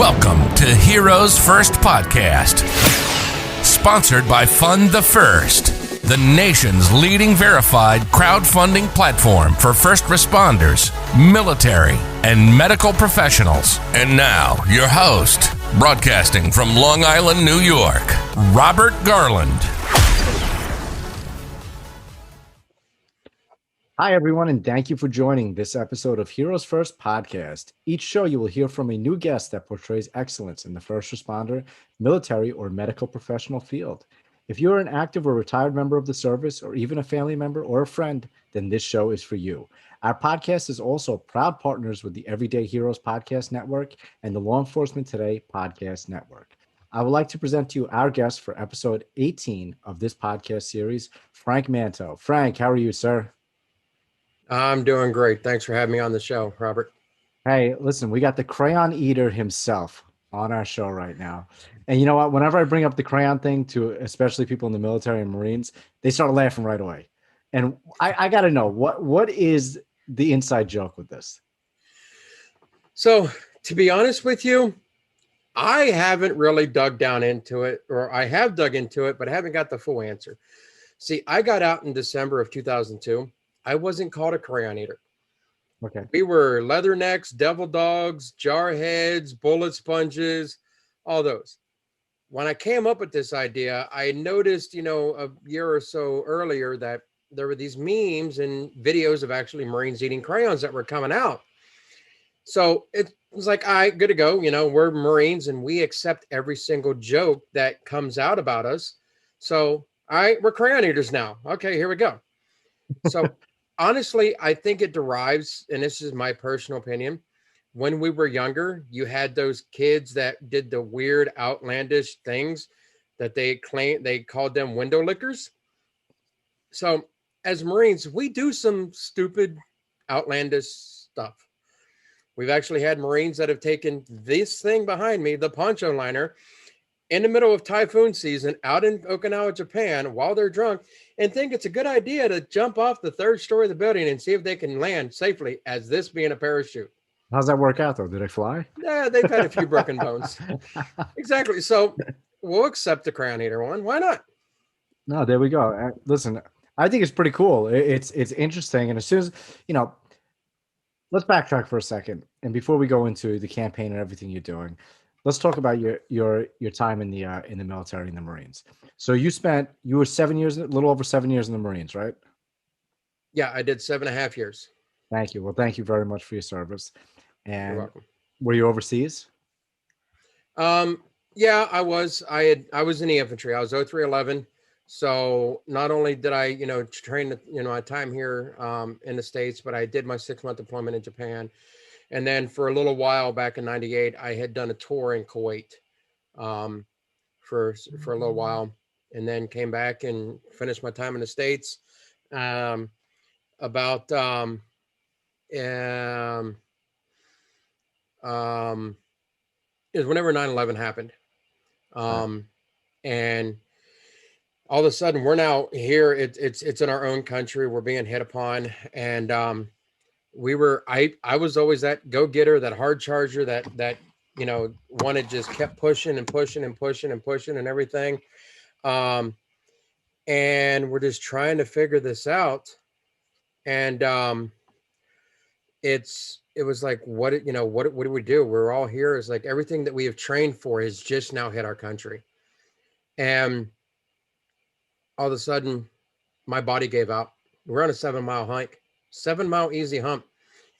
Welcome to Heroes First Podcast, sponsored by Fund the First, the nation's leading verified crowdfunding platform for first responders, military, and medical professionals. And now, your host, broadcasting from Long Island, New York, Robert Garland. Hi, everyone, and thank you for joining this episode of Heroes First Podcast. Each show, you will hear from a new guest that portrays excellence in the first responder, military, or medical professional field. If you're an active or retired member of the service, or even a family member or a friend, then this show is for you. Our podcast is also proud partners with the Everyday Heroes Podcast Network and the Law Enforcement Today Podcast Network. I would like to present to you our guest for episode 18 of this podcast series, Frank Manteau. Frank, how are you, sir? I'm doing great. Thanks for having me on the show, Robert. Hey, listen, we got the Crayon Eater himself on our show right now. And you know what? Whenever I bring up the crayon thing to especially people in the military and Marines, they start laughing right away. And I got to know, what is the inside joke with this? So, to be honest with you, I haven't really dug down into it, or I have dug into it, but I haven't got the full answer. See, I got out in December of 2002. I wasn't called a Crayon Eater. Okay. We were leathernecks, devil dogs, jar heads, bullet sponges, all those. When I came up with this idea, I noticed, a year or so earlier that there were these memes and videos of actually Marines eating crayons that were coming out. So it was like, all right, good to go. We're Marines and we accept every single joke that comes out about us. So, all right, we're Crayon Eaters now. Okay, here we go. So honestly, I think it derives, and this is my personal opinion, when we were younger, you had those kids that did the weird, outlandish things that they called them window lickers. So as Marines, we do some stupid, outlandish stuff. We've actually had Marines that have taken this thing behind me, the poncho liner, in the middle of typhoon season out in Okinawa, Japan, while they're drunk, and think it's a good idea to jump off the third story of the building and see if they can land safely as this being a parachute. How's that work out, though? Did they fly? Yeah, they've had a few broken bones. Exactly. So we'll accept the Crayon Eater one. Why not? No, there we go. Listen, I think it's pretty cool. It's interesting. And as soon as, let's backtrack for a second. And before we go into the campaign and everything you're doing, let's talk about your time in the military and the Marines. So you were 7 years, a little over 7 years in the Marines, right? Yeah, I did 7.5 years. Thank you. Well, thank you very much for your service. And You're welcome. Were you overseas? Yeah, I was. I was in the infantry. I was 0311. So not only did I, train, my time here in the States, but I did my 6-month deployment in Japan. And then for a little while back in 98, I had done a tour in Kuwait for a little while, and then came back and finished my time in the States. Is whenever 9/11 happened. And all of a sudden we're now here. It's in our own country. We're being hit upon. And I was always that go-getter, that hard charger, that wanted, just kept pushing and pushing and pushing and pushing and everything. And we're just trying to figure this out. And it was like, what do we do? We're all here. It's like everything that we have trained for has just now hit our country. And all of a sudden my body gave out. We're on a 7-mile hike, 7-mile easy hump.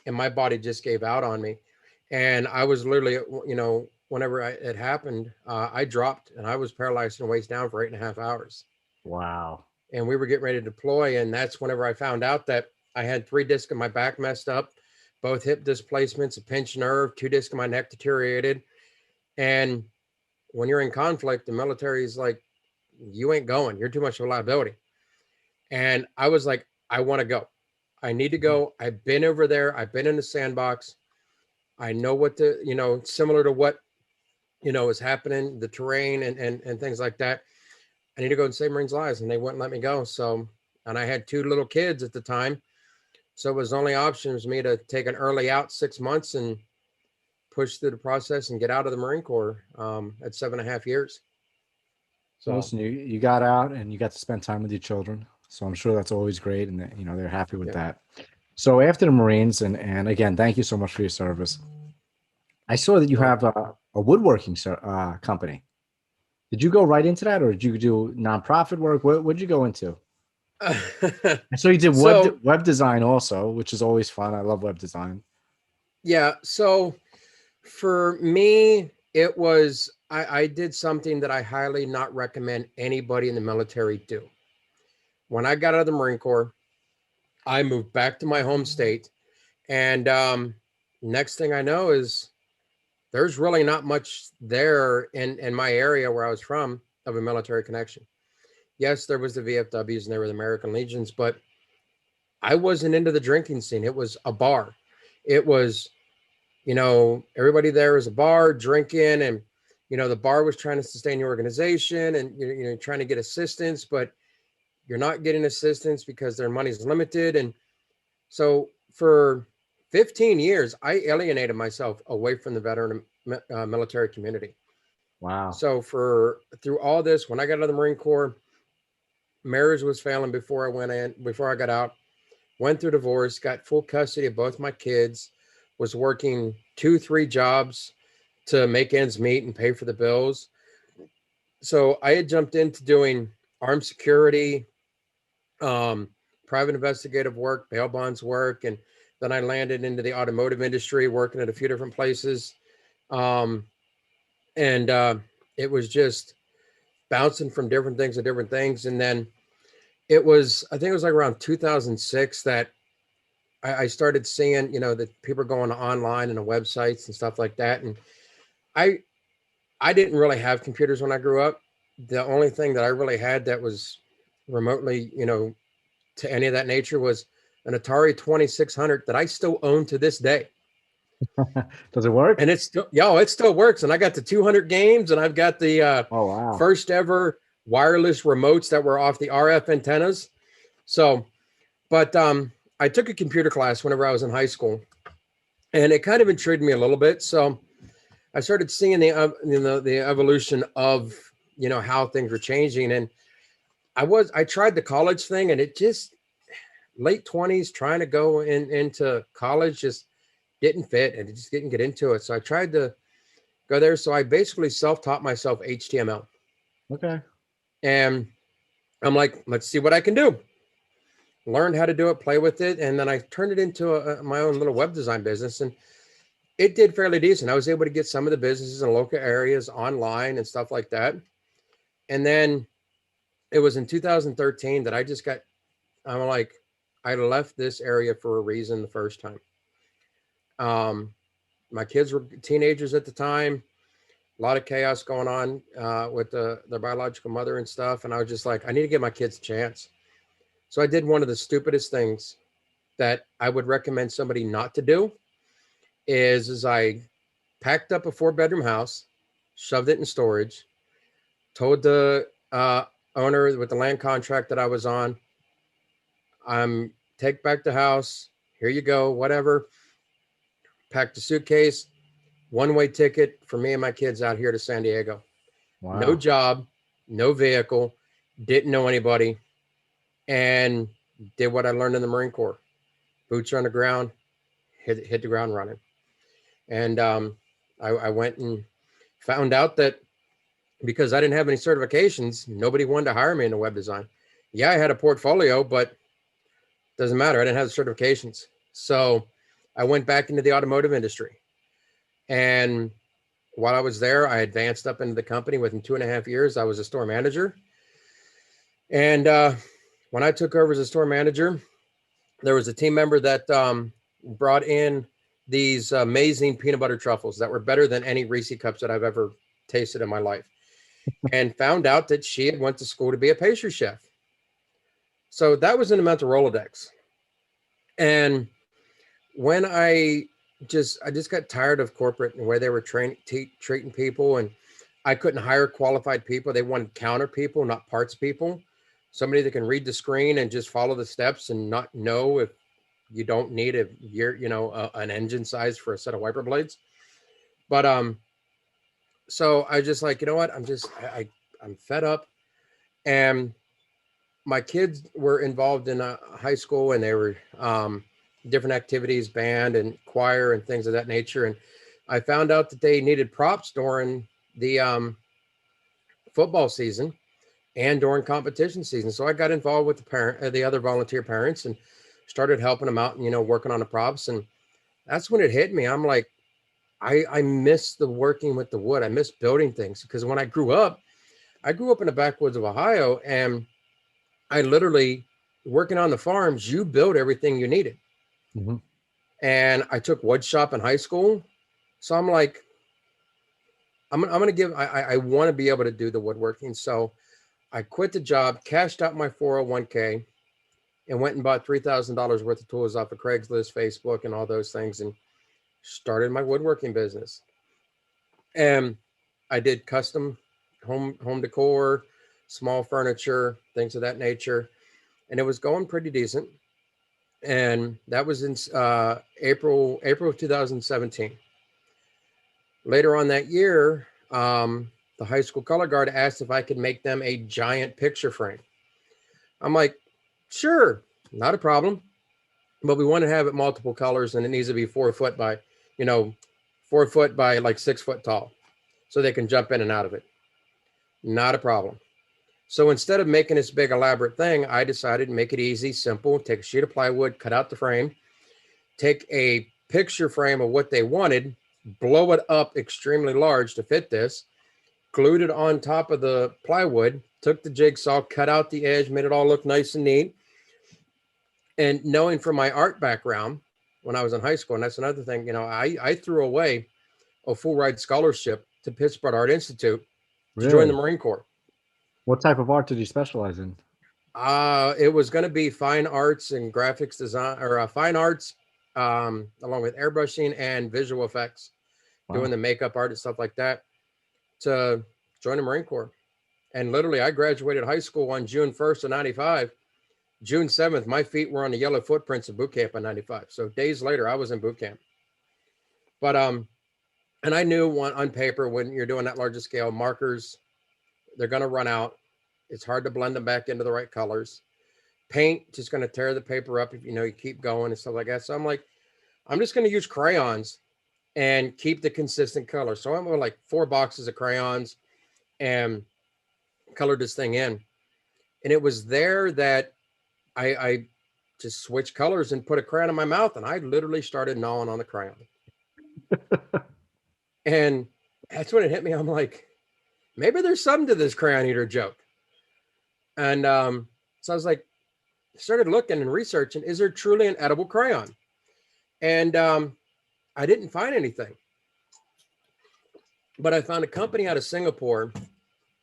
And my body just gave out on me. And I was literally, whenever it happened, I dropped and I was paralyzed and waist down for 8.5 hours. Wow. And we were getting ready to deploy. And that's whenever I found out that I had 3 discs in my back messed up, both hip displacements, a pinched nerve, 2 discs in my neck deteriorated. And when you're in conflict, the military is like, you ain't going. You're too much of a liability. And I was like, I want to go. I need to go. I've been over there. I've been in the sandbox. I know what similar to what, is happening, the terrain and things like that. I need to go and save Marines' lives. And they wouldn't let me go. So, and I had 2 little kids at the time. So it was only option was me to take an early out 6 months and push through the process and get out of the Marine Corps at 7.5 years. So Listen, you got out and you got to spend time with your children. So I'm sure that's always great. And that, they're happy with that. So after the Marines, and again, thank you so much for your service. I saw that you have a woodworking company. Did you go right into that, or did you do nonprofit work? What did you go into? I saw you did web design also, which is always fun. I love web design. Yeah. So for me, it was, I did something that I highly not recommend anybody in the military do. When I got out of the Marine Corps, I moved back to my home state. And next thing I know is there's really not much there in my area where I was from of a military connection. Yes, there was the VFWs and there were the American Legions, but I wasn't into the drinking scene. It was a bar. It was, everybody there was a bar drinking, and, the bar was trying to sustain your organization, and, you're trying to get assistance, but you're not getting assistance because their money's limited. And so for 15 years, I alienated myself away from the veteran military community. Wow. So through all this, when I got out of the Marine Corps, marriage was failing before I got out, went through divorce, got full custody of both my kids, was working 2-3 jobs to make ends meet and pay for the bills. So I had jumped into doing armed security, private investigative work, bail bonds work, and then I landed into the automotive industry, working at a few different places. It was just bouncing from different things to different things. And then I think it was like around 2006 that I started seeing, that people are going online and the websites and stuff like that. And I didn't really have computers when I grew up. The only thing that I really had that was remotely, to any of that nature was an Atari 2600 that I still own to this day. Does it work? And it still works. And I got the 200 games, and I've got the first ever wireless remotes that were off the RF antennas. So, but I took a computer class whenever I was in high school, and it kind of intrigued me a little bit. So I started seeing the evolution of, how things were changing. And I tried the college thing, and it just, late 20s, trying to go into college just didn't fit, and it just didn't get into it. So I tried to go there. So I basically self-taught myself HTML. Okay. And I'm like, let's see what I can do. Learned how to do it, play with it. And then I turned it into my own little web design business, and it did fairly decent. I was able to get some of the businesses in local areas online and stuff like that. And then it was in 2013 that I'm like, I left this area for a reason the first time. My kids were teenagers at the time, a lot of chaos going on with their biological mother and stuff. And I was just like, I need to give my kids a chance. So I did one of the stupidest things that I would recommend somebody not to do is I packed up a 4-bedroom house, shoved it in storage, told the owner with the land contract that I was on, take back the house. Here you go, whatever. Packed a suitcase, one-way ticket for me and my kids out here to San Diego. Wow. No job, no vehicle, didn't know anybody, and did what I learned in the Marine Corps. Boots on the ground, hit the ground running. And I went and found out that because I didn't have any certifications, nobody wanted to hire me in the web design. Yeah, I had a portfolio, but doesn't matter. I didn't have the certifications. So I went back into the automotive industry. And while I was there, I advanced up into the company. Within 2.5 years, I was a store manager. And when I took over as a store manager, there was a team member that brought in these amazing peanut butter truffles that were better than any Reese cups that I've ever tasted in my life, and found out that she had went to school to be a pastry chef. So that was in the mental Rolodex. And when I just got tired of corporate and the way they were treating people, and I couldn't hire qualified people. They wanted counter people, not parts people. Somebody that can read the screen and just follow the steps and not know if you don't need an engine size for a set of wiper blades. But so I just like, you know what? I'm fed up. And my kids were involved in a high school, and they were different activities, band and choir and things of that nature. And I found out that they needed props during the football season and during competition season. So I got involved with the other volunteer parents, and started helping them out and, working on the props. And that's when it hit me. I'm like, I miss the working with the wood. I miss building things, because when I grew up in the backwoods of Ohio, and I literally, working on the farms, you build everything you needed. Mm-hmm. And I took wood shop in high school. So I'm like, I'm going to I want to be able to do the woodworking. So I quit the job, cashed out my 401k, and went and bought $3,000 worth of tools off of Craigslist, Facebook, and all those things, and started my woodworking business. And I did custom home decor, small furniture, things of that nature, and it was going pretty decent. And that was in April of 2017. Later on that year, the high school color guard asked if I could make them a giant picture frame. I'm like, sure, not a problem. But we want to have it multiple colors, and it needs to be 4 foot by, 4 foot by like 6 foot tall, so they can jump in and out of it. Not a problem. So instead of making this big elaborate thing, I decided to make it easy, simple, take a sheet of plywood, cut out the frame, take a picture frame of what they wanted, blow it up extremely large to fit this, glued it on top of the plywood, took the jigsaw, cut out the edge, made it all look nice and neat. And knowing from my art background when I was in high school, and that's another thing, I threw away a full ride scholarship to Pittsburgh Art Institute to join the Really? Marine Corps. What type of art did you specialize in? It was going to be fine arts and graphics design, or fine arts, along with airbrushing and visual effects, doing Wow. the makeup art and stuff like that, to join the Marine Corps. And literally, I graduated high school on June 1st of 95. June 7th, my feet were on the yellow footprints of boot camp in 95. So days later, I was in boot camp. But, and I knew on paper, when you're doing that larger scale, markers, they're going to run out. It's hard to blend them back into the right colors. Paint just going to tear the paper up if you keep going and stuff like that. So I'm like, I'm just going to use crayons and keep the consistent color. So I went with like 4 boxes of crayons and colored this thing in. And it was there that I just switched colors and put a crayon in my mouth, and I literally started gnawing on the crayon. And that's when it hit me. I'm like, maybe there's something to this Crayon Eater joke. And so I was like, started looking and researching, is there truly an edible crayon? And I didn't find anything. But I found a company out of Singapore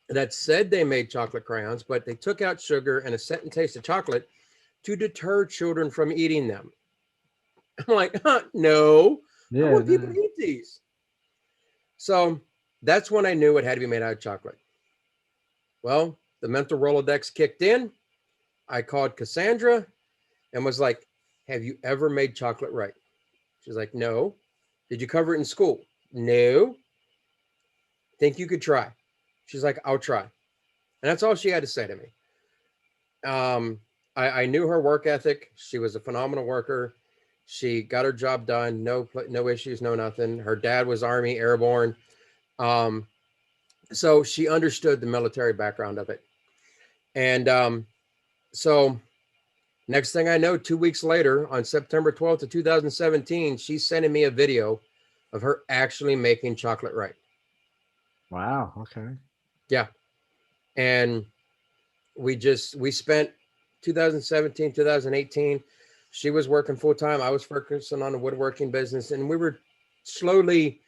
that said they made chocolate crayons, but they took out sugar and a scent and taste of chocolate to deter children from eating them. I'm like, no, I want people to eat these. So that's when I knew it had to be made out of chocolate. Well, the mental Rolodex kicked in. I called Cassandra and was like, have you ever made chocolate right? She's like, no. Did you cover it in school? No. Think you could try? She's like, I'll try. And that's all she had to say to me. I knew her work ethic. She was a phenomenal worker. She got her job done. No issues, no nothing. Her dad was Army Airborne. So she understood the military background of it. And so next thing I know, 2 weeks later, on September 12th of 2017, she's sending me a video of her actually making chocolate right. Wow. Okay. Yeah. And we spent 2017, 2018. She was working full time. I was focusing on the woodworking business, and we were slowly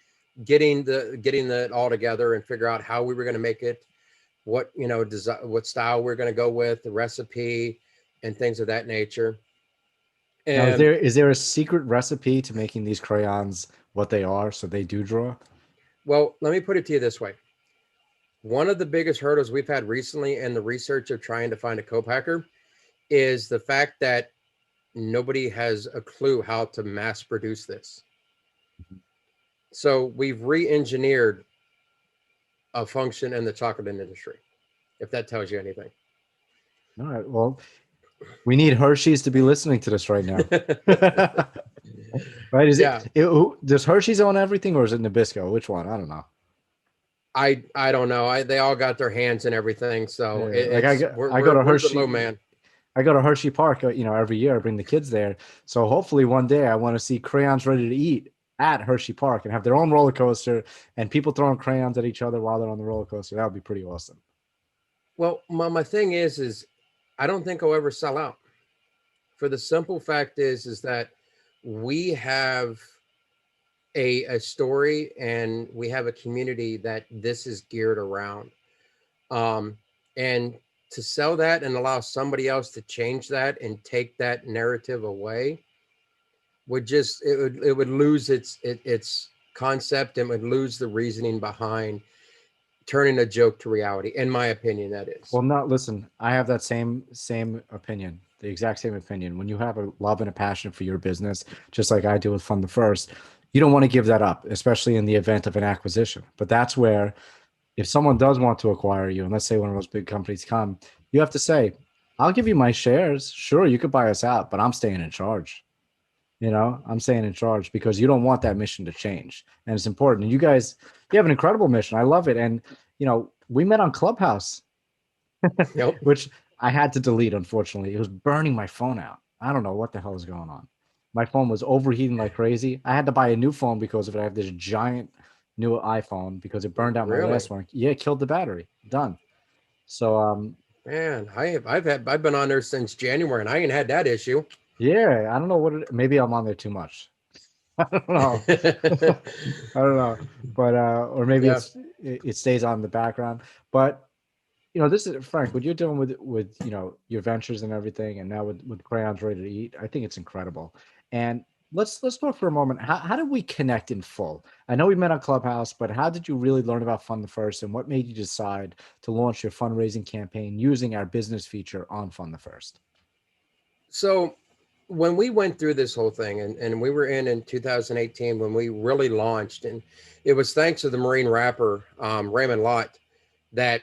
getting that all together and figure out how we were going to make it, what what style we're going to go with, the recipe, and things of that nature. And now, is there a secret recipe to making these crayons what they are, so they do draw? Well, let me put it to you this way. One of the biggest hurdles we've had recently in the research of trying to find a co-packer is the fact that nobody has a clue how to mass produce this. So we've re-engineered a function in the chocolate industry, if that tells you anything. All right. Well, we need Hershey's to be listening to this right now. Right? Yeah. Does Hershey's own everything, or is it Nabisco? Which one? I don't know. I don't know. They all got their hands in everything, so Yeah, like I go to we're the Hershey. low man. I go to Hershey Park, every year. I bring the kids there. So hopefully one day I want to see Crayons Ready to Eat at Hershey Park and have their own roller coaster and people throwing crayons at each other while they're on the roller coaster. That would be pretty awesome. Well, my thing is I don't think I'll ever sell out. For the simple fact is that we have a story and we have a community that this is geared around. And to sell that and allow somebody else to change that and take that narrative away it would lose its concept and would lose the reasoning behind turning a joke to reality, in my opinion. That is. Well, no, listen, I have that same opinion, the exact same opinion. When you have a love and a passion for your business, just like I do with Fund the First, you don't want to give that up, especially in the event of an acquisition. But that's where, if someone does want to acquire you, and let's say one of those big companies come, you have to say, I'll give you my shares. Sure, you could buy us out, but I'm staying in charge. I'm staying in charge because you don't want that mission to change. And it's important. And you guys, you have an incredible mission. I love it. And, we met on Clubhouse, Yep. which I had to delete, unfortunately. It was burning my phone out. I don't know what the hell is going on. My phone was overheating like crazy. I had to buy a new phone because of it. I have this giant new iPhone because it burned out my Really? last one. Yeah, it killed the battery. Done. So, Man, I've been on there since January and I ain't had that issue. yeah, I don't know maybe I'm on there too much. I don't know. I don't know. But or maybe Yeah. it stays on in the background. But this is Frank, what you're doing with your ventures and everything, and now with Crayons Ready to Eat, I think it's incredible. And let's talk for a moment. How did we connect in full? I know we met on Clubhouse, but how did you really learn about Fund the First, and what made you decide to launch your fundraising campaign using our business feature on Fund the First? So when we went through this whole thing and we were in 2018 when we really launched, and it was thanks to the Marine rapper, Raymond Lott, that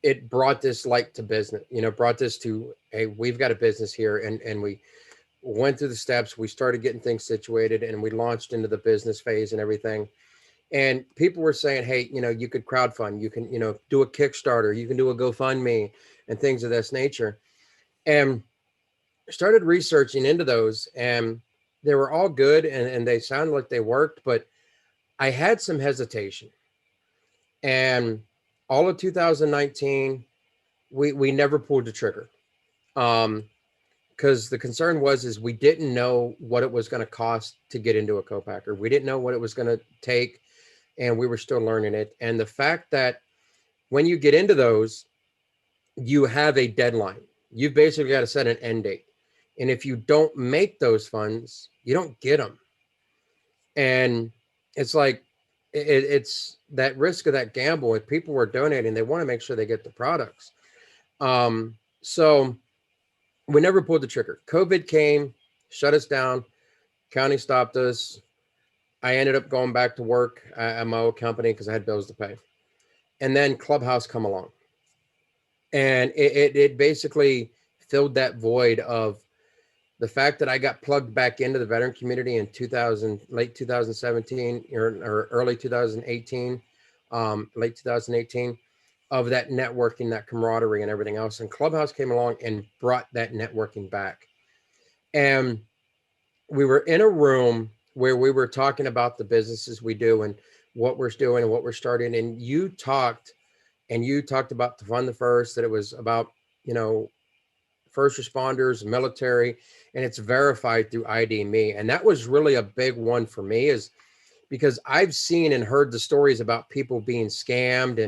it brought this light to business, brought this to, hey, we've got a business here. And we went through the steps, we started getting things situated, and we launched into the business phase and everything. And people were saying, hey, you could crowdfund, you can, do a Kickstarter, you can do a GoFundMe and things of this nature. And started researching into those, and they were all good and they sounded like they worked, but I had some hesitation. And all of 2019, we never pulled the trigger. Because the concern is we didn't know what it was going to cost to get into a co-packer. We didn't know what it was going to take, and we were still learning it. And the fact that when you get into those, you have a deadline. You've basically got to set an end date. And if you don't make those funds, you don't get them. And it's like, it's that risk of that gamble. If people were donating, they want to make sure they get the products. So we never pulled the trigger. COVID came, shut us down. County stopped us. I ended up going back to work at my old company because I had bills to pay. And then Clubhouse come along. And it basically filled that void of the fact that I got plugged back into the veteran community in late 2017 or early 2018, late 2018, of that networking, that camaraderie and everything else. And Clubhouse came along and brought that networking back. And we were in a room where we were talking about the businesses we do and what we're doing and what we're starting. And you talked about the Fund the First, that it was about, first responders, military, and it's verified through ID Me. And that was really a big one for me, is because I've seen and heard the stories about people being scammed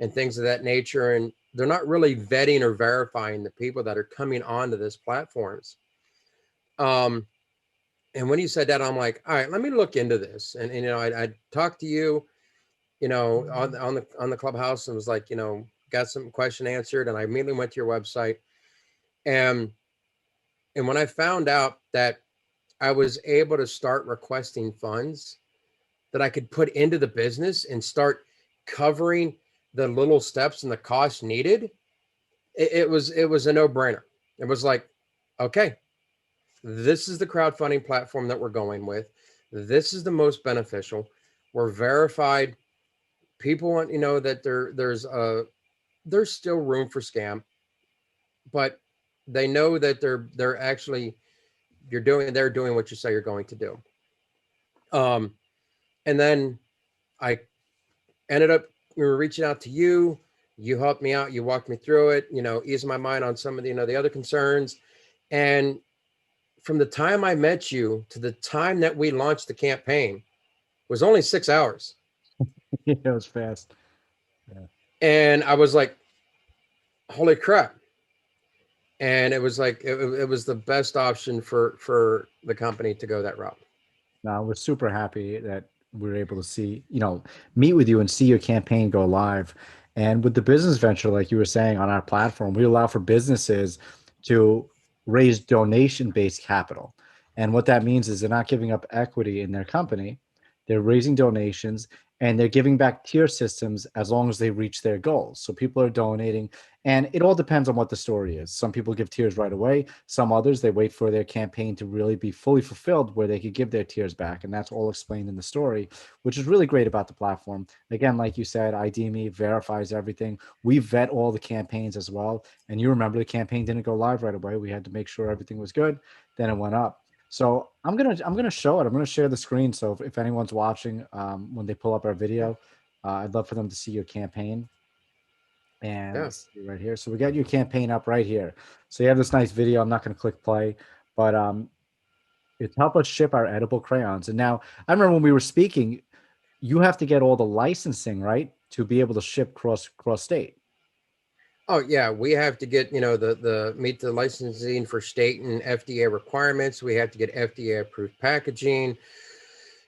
and things of that nature. And they're not really vetting or verifying the people that are coming onto this platforms. And when you said that, I'm like, all right, let me look into this. And I talked to you, on the Clubhouse, and was like, got some question answered. And I immediately went to your website. And when I found out that I was able to start requesting funds that I could put into the business and start covering the little steps and the cost needed, it was a no-brainer. It was like, okay, this is the crowdfunding platform that we're going with. This is the most beneficial. We're verified. People want that there's still room for scam, but they know that they're actually they're doing what you say you're going to do. And then I ended up reaching out to you. You helped me out. You walked me through it. Eased my mind on some of the other concerns. And from the time I met you to the time that we launched the campaign was only 6 hours. It was fast. Yeah. And I was like, holy crap. And it was like, it was the best option for the company to go that route. Now, we're super happy that we were able to see, meet with you and see your campaign go live. And with the business venture, like you were saying on our platform, we allow for businesses to raise donation-based capital. And what that means is they're not giving up equity in their company. They're raising donations and they're giving back tier systems as long as they reach their goals. So people are donating, and it all depends on what the story is. Some people give tiers right away. Some others, they wait for their campaign to really be fully fulfilled where they could give their tiers back. And that's all explained in the story, which is really great about the platform. Again, like you said, ID.me verifies everything. We vet all the campaigns as well. And you remember the campaign didn't go live right away. We had to make sure everything was good. Then it went up. So I'm gonna show it. I'm gonna share the screen. So if anyone's watching, when they pull up our video, I'd love for them to see your campaign. And let's see right here. So we got your campaign up right here. So you have this nice video. I'm not going to click play, but it's help us ship our edible crayons. And now I remember when we were speaking, you have to get all the licensing, right, to be able to ship cross state. Oh yeah, we have to get the meet the licensing for state and FDA requirements. We have to get FDA approved packaging.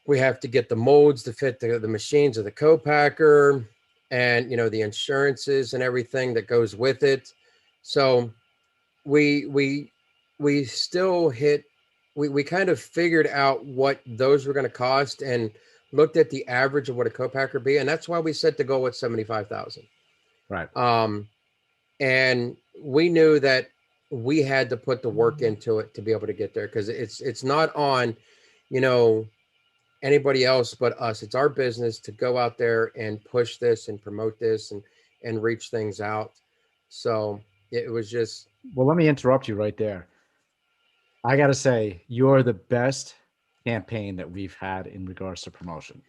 We have to get the molds to fit the machines of the co-packer, and the insurances and everything that goes with it. So we still hit. We kind of figured out what those were going to cost and looked at the average of what a co-packer be, and that's why we set the goal at $75,000. Right. And we knew that we had to put the work into it to be able to get there, because it's not on, anybody else but us. It's our business to go out there and push this and promote this and reach things out. So it was just. Well, let me interrupt you right there. I got to say, you're the best campaign that we've had in regards to promotion.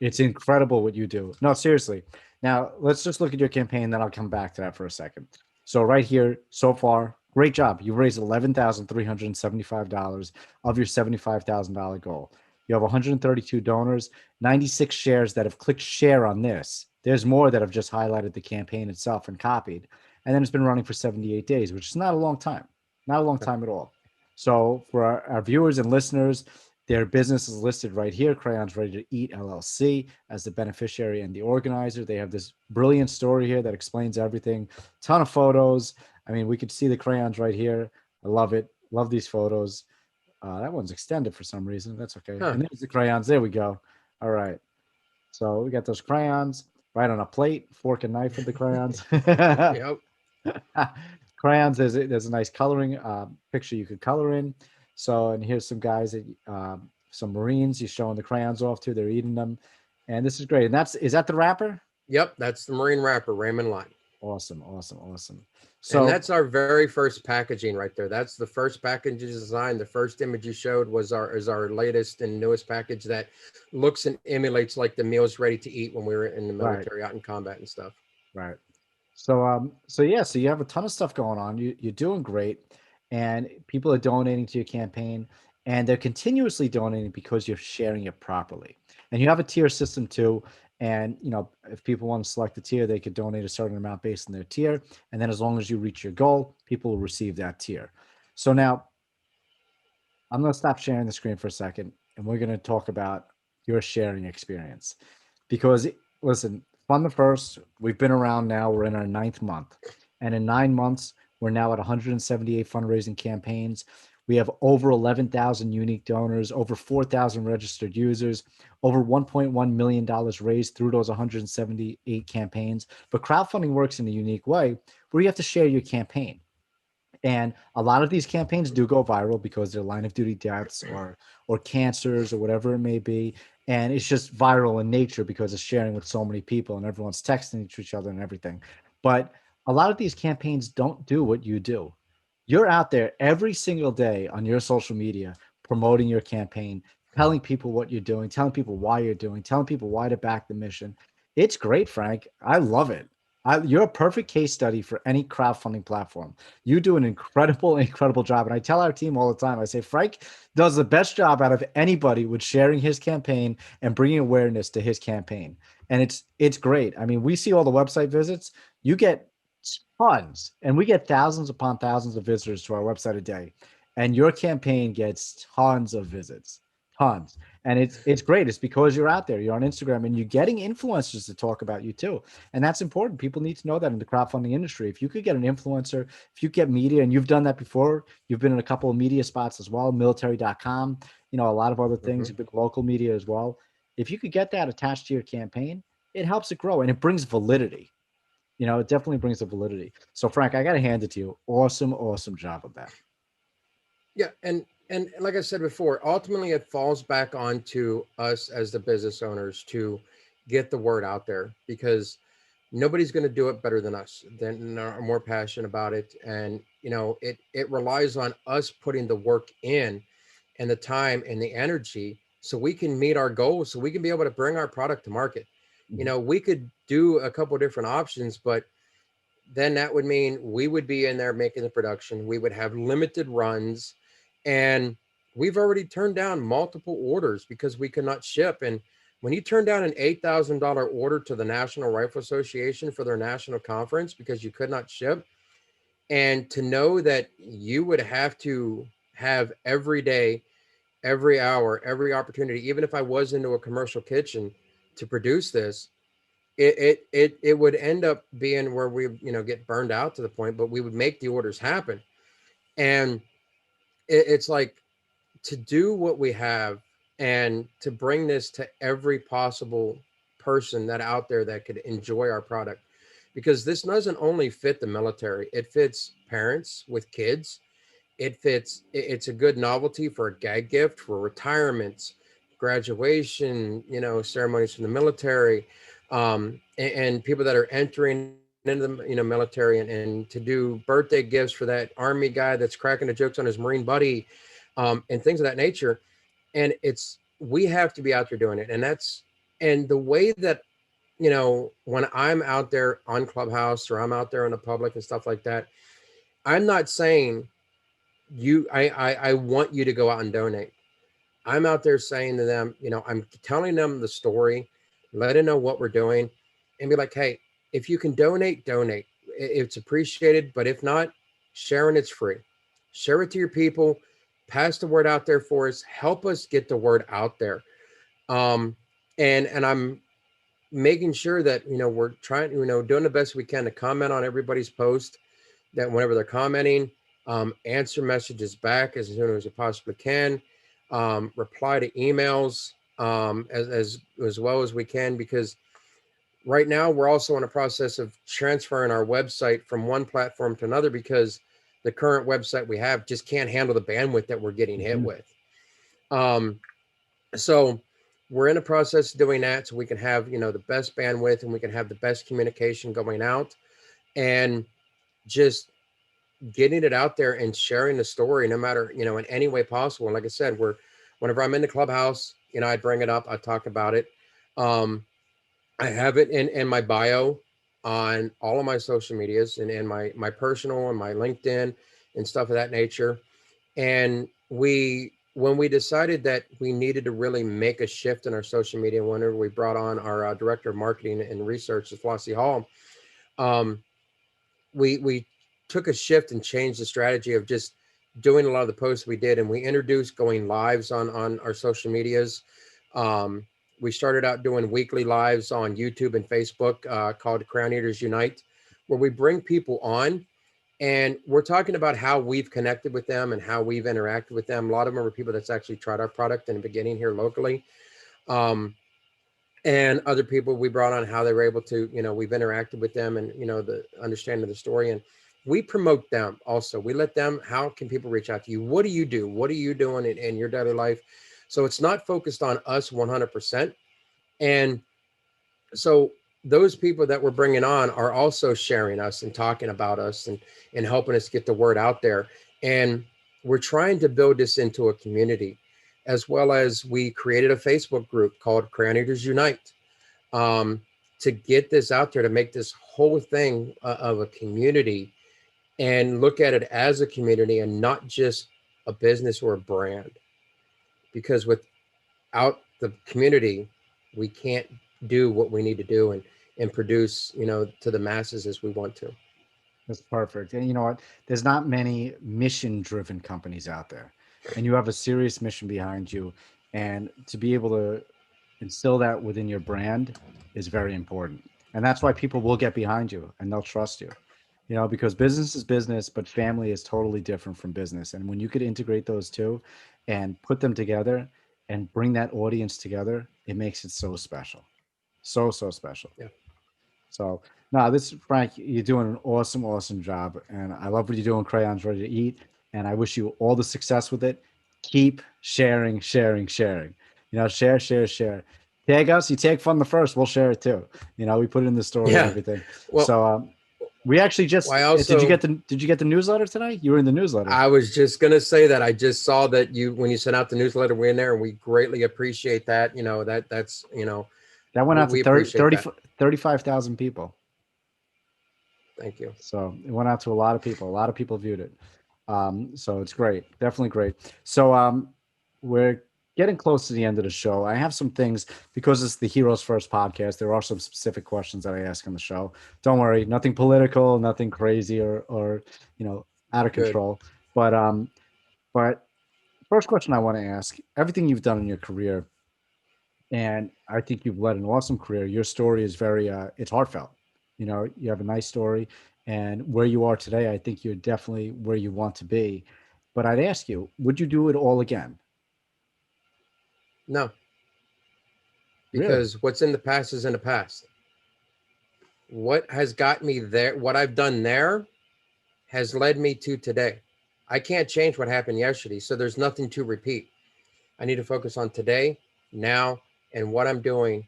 It's incredible what you do. No, seriously. Now, let's just look at your campaign, then I'll come back to that for a second. So right here, so far, great job. You've raised $11,375 of your $75,000 goal. You have 132 donors, 96 shares that have clicked share on this. There's more that have just highlighted the campaign itself and copied. And then it's been running for 78 days, which is not a long time. Not a long time at all. So for our viewers and listeners, their business is listed right here, Crayons Ready-To-Eat LLC, as the beneficiary and the organizer. They have this brilliant story here that explains everything. Ton of photos. I mean, we could see the crayons right here. I love it. Love these photos. That one's extended for some reason. That's okay. Huh. And there's the crayons. There we go. All right. So we got those crayons right on a plate, fork and knife with the crayons. Yep. Crayons, there's a nice coloring picture you could color in. So, and here's some guys that some Marines you're showing the crayons off to. They're eating them, and this is great. And is that the wrapper? Yep, that's the Marine wrapper, Raymond Line. Awesome. So, and that's our very first packaging right there. That's the first package design. The first image you showed is our latest and newest package that looks and emulates like the meals ready to eat when we were in the military, out in combat and stuff. Right. So you have a ton of stuff going on. You're doing great. And people are donating to your campaign, and they're continuously donating because you're sharing it properly. And you have a tier system too. And, if people want to select a tier, they could donate a certain amount based on their tier. And then as long as you reach your goal, people will receive that tier. So now I'm going to stop sharing the screen for a second, and we're going to talk about your sharing experience. Because listen, Fund the First, we've been around now. We're in our 9th month. And in 9 months, we're now at 178 fundraising campaigns. We have over 11,000 unique donors, over 4,000 registered users, over $1.1 million raised through those 178 campaigns. But crowdfunding works in a unique way where you have to share your campaign. And a lot of these campaigns do go viral because they're line of duty deaths or cancers or whatever it may be. And it's just viral in nature because it's sharing with so many people and everyone's texting to each other and everything. But a lot of these campaigns don't do what you do. You're out there every single day on your social media promoting your campaign, telling people what you're doing, telling people why you're doing, telling people why to back the mission. It's great, Frank. I love it. You're a perfect case study for any crowdfunding platform. You do an incredible, incredible job. And I tell our team all the time, I say, Frank does the best job out of anybody with sharing his campaign and bringing awareness to his campaign. And it's great. I mean, we see all the website visits. You get tons, and we get thousands upon thousands of visitors to our website a day. And your campaign gets tons of visits, tons. And it's great. It's because you're out there, you're on Instagram, and you're getting influencers to talk about you too. And that's important. People need to know that in the crowdfunding industry. If you could get an influencer, if you get media, and you've done that before, you've been in a couple of media spots as well, military.com, a lot of other things, big local media as well. If you could get that attached to your campaign, it helps it grow and it brings validity. It definitely brings the validity. So Frank, I got to hand it to you. Awesome, awesome job of that. Yeah. And like I said before, ultimately it falls back onto us as the business owners to get the word out there, because nobody's going to do it better than us, than are more passionate about it. And, it relies on us putting the work in and the time and the energy so we can meet our goals, so we can be able to bring our product to market. We could do a couple of different options, but then that would mean we would be in there making the production. We would have limited runs, and we've already turned down multiple orders because we could not ship. And when you turn down an $8,000 order to the National Rifle Association for their national conference because you could not ship, and to know that you would have to have every day, every hour, every opportunity, even if I was into a commercial kitchen to produce this, it would end up being where we get burned out to the point, but we would make the orders happen. And it's like, to do what we have and to bring this to every possible person that out there that could enjoy our product, because this doesn't only fit the military, it fits parents with kids. It's a good novelty for a gag gift for retirements, graduation, ceremonies from the military, and people that are entering into the military, and to do birthday gifts for that Army guy that's cracking the jokes on his Marine buddy, and things of that nature. And we have to be out there doing it. And the way that, when I'm out there on Clubhouse or I'm out there in the public and stuff like that, I'm not saying I want you to go out and donate. I'm out there saying to them, I'm telling them the story, letting them know what we're doing, and be like, hey, if you can donate, donate. It's appreciated. But if not, sharing it's free. Share it to your people, pass the word out there for us, help us get the word out there. And I'm making sure that, we're trying, doing the best we can to comment on everybody's post, that whenever they're commenting, answer messages back as soon as we possibly can, reply to emails, as well as we can, because right now we're also in a process of transferring our website from one platform to another, because the current website we have just can't handle the bandwidth that we're getting hit with. So we're in the process of doing that so we can have, the best bandwidth and we can have the best communication going out, and just getting it out there and sharing the story, no matter, in any way possible. And like I said, whenever I'm in the Clubhouse, I bring it up, I talk about it. I have it in my bio on all of my social medias, and in my personal and my LinkedIn and stuff of that nature. And when we decided that we needed to really make a shift in our social media, whenever we brought on our director of marketing and research, Flossie Hall, we took a shift and changed the strategy of just doing a lot of the posts we did. And we introduced going lives on our social medias. We started out doing weekly lives on YouTube and Facebook, called Crayon Eaters Unite, where we bring people on And we're talking about how we've connected with them and how we've interacted with them. A lot of them are people that's actually tried our product in the beginning here locally. And other people we brought on, how they were able to, we've interacted with them and, the understanding of the story. And we promote them also. We let them, how can people reach out to you? What do you do? What are you doing in your daily life? So it's not focused on us 100%. And so those people that we're bringing on are also sharing us and talking about us and helping us get the word out there. And we're trying to build this into a community, as well as we created a Facebook group called Crayon Eaters Unite, to get this out there, to make this whole thing of a community and look at it as a community and not just a business or a brand. Because without the community, we can't do what we need to do and produce, to the masses as we want to. That's perfect. And you know what? There's not many mission-driven companies out there, and you have a serious mission behind you. And to be able to instill that within your brand is very important. And that's why people will get behind you and they'll trust you, because business is business, but family is totally different from business. And when you could integrate those two and put them together and bring that audience together, it makes it so special. So special. Yeah. So no, Frank, you're doing an awesome job. And I love what you're doing, Crayons Ready to Eat. And I wish you all the success with it. Keep sharing. Share. Tag us. You tag Fun the First, we'll share it too. We put it in the story and everything. Well, so we actually just did you get the newsletter today? You were in the newsletter. I was just gonna say that I just saw that when you sent out the newsletter, we're in there, and we greatly appreciate that. That's that went out to 35,000 people. Thank you. So it went out to a lot of people. A lot of people viewed it. So it's great. Definitely great. So we're getting close to the end of the show. I have some things, because it's the Heroes First podcast. There are some specific questions that I ask on the show. Don't worry, nothing political, nothing crazy or out of control. But first question I want to ask: everything you've done in your career, and I think you've led an awesome career. Your story is very it's heartfelt. You have a nice story, and where you are today, I think you're definitely where you want to be. But I'd ask you, would you do it all again? No, because what's in the past is in the past. What has got me there, what I've done there, has led me to today. I can't change what happened yesterday, so there's nothing to repeat. I need to focus on today, now, and what I'm doing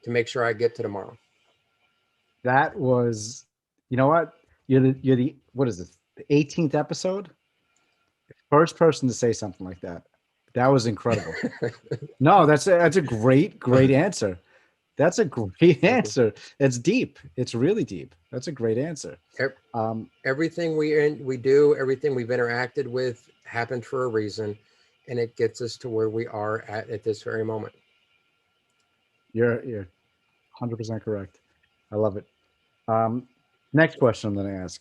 to make sure I get to tomorrow. That was, you know what? You're the what is this? The 18th episode? First person to say something like that. That was incredible. No, that's a great answer. That's a great answer. It's deep. It's really deep. That's a great answer. Everything we do, everything we've interacted with happened for a reason, and it gets us to where we are at this very moment. You're 100% correct. I love it. Next question I'm going to ask: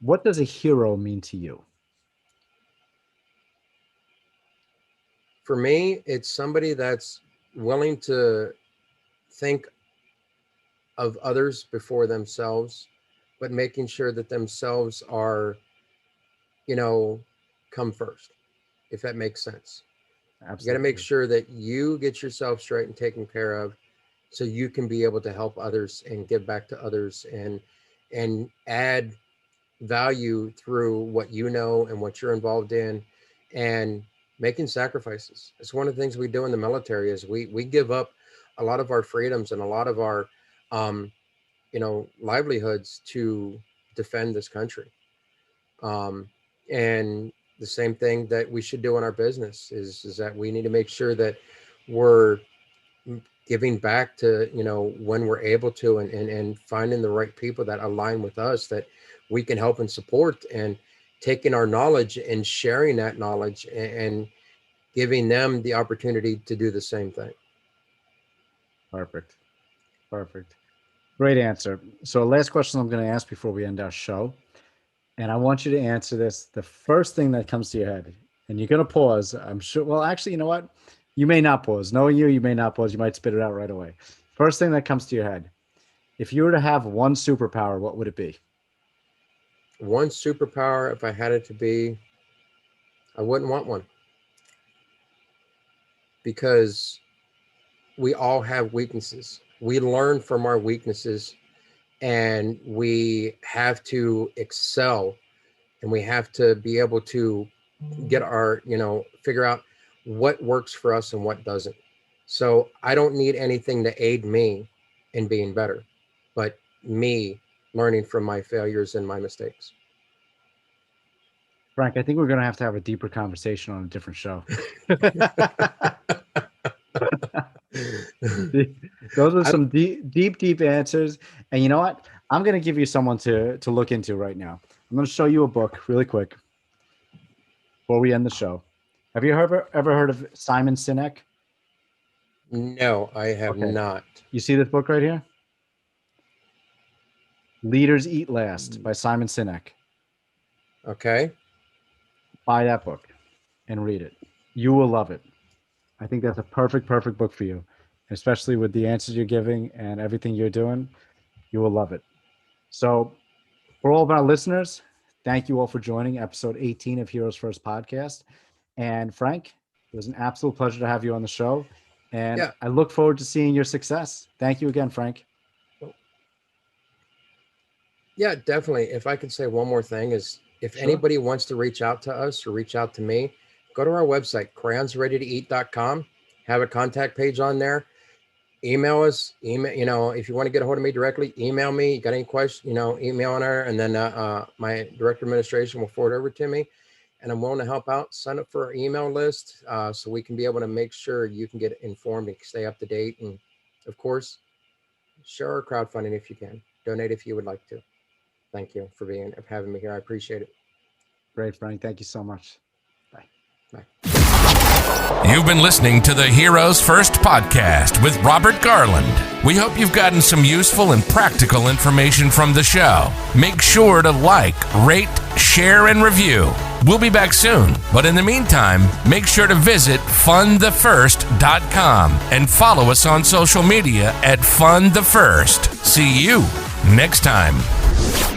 what does a hero mean to you? For me, it's somebody that's willing to think of others before themselves, but making sure that themselves are, come first, if that makes sense. Absolutely. You got to make sure that you get yourself straight and taken care of, so you can be able to help others and give back to others and add value through what you know and what you're involved in, and making sacrifices. It's one of the things we do in the military is we give up a lot of our freedoms and a lot of our, livelihoods to defend this country. And the same thing that we should do in our business is that we need to make sure that we're giving back to, when we're able to, and finding the right people that align with us that we can help and support, and taking our knowledge and sharing that knowledge and giving them the opportunity to do the same thing. Perfect. Great answer. So last question I'm going to ask before we end our show, and I want you to answer this. The first thing that comes to your head, and you're going to pause, I'm sure. Well, actually, you know what? You may not pause. Knowing you may not pause. You might spit it out right away. First thing that comes to your head: if you were to have one superpower, what would it be? one superpower, if I had it to be, I wouldn't want one. Because we all have weaknesses. We learn from our weaknesses, and we have to excel, and we have to be able to get our, figure out what works for us and what doesn't. So I don't need anything to aid me in being better, but me learning from my failures and my mistakes. Frank, I think we're going to have a deeper conversation on a different show. Those are some deep answers. And you know what? I'm going to give you someone to look into right now. I'm going to show you a book really quick before we end the show. Have you ever heard of Simon Sinek? No, I have not. You see this book right here? Leaders Eat Last by Simon Sinek. Okay. Buy that book and read it. You will love it. I think that's a perfect book for you, especially with the answers you're giving and everything you're doing. You will love it. So for all of our listeners, thank you all for joining episode 18 of Heroes First Podcast. And Frank, it was an absolute pleasure to have you on the show. And I look forward to seeing your success. Thank you again, Frank. Yeah, definitely. If I could say one more thing is, if anybody wants to reach out to us or reach out to me, go to our website, crayonsreadytoeat.com, have a contact page on there. Email us, if you want to get a hold of me directly, email me. You got any questions, email on there, and then my director of administration will forward over to me, and I'm willing to help out. Sign up for our email list so we can be able to make sure you can get informed and stay up to date. And of course, share our crowdfunding if you can. Donate if you would like to. Thank you for having me here. I appreciate it. Great, Frank. Thank you so much. Bye. You've been listening to the Heroes First Podcast with Robert Garland. We hope you've gotten some useful and practical information from the show. Make sure to like, rate, share, and review. We'll be back soon, but in the meantime, make sure to visit fundthefirst.com and follow us on social media at fundthefirst. See you next time.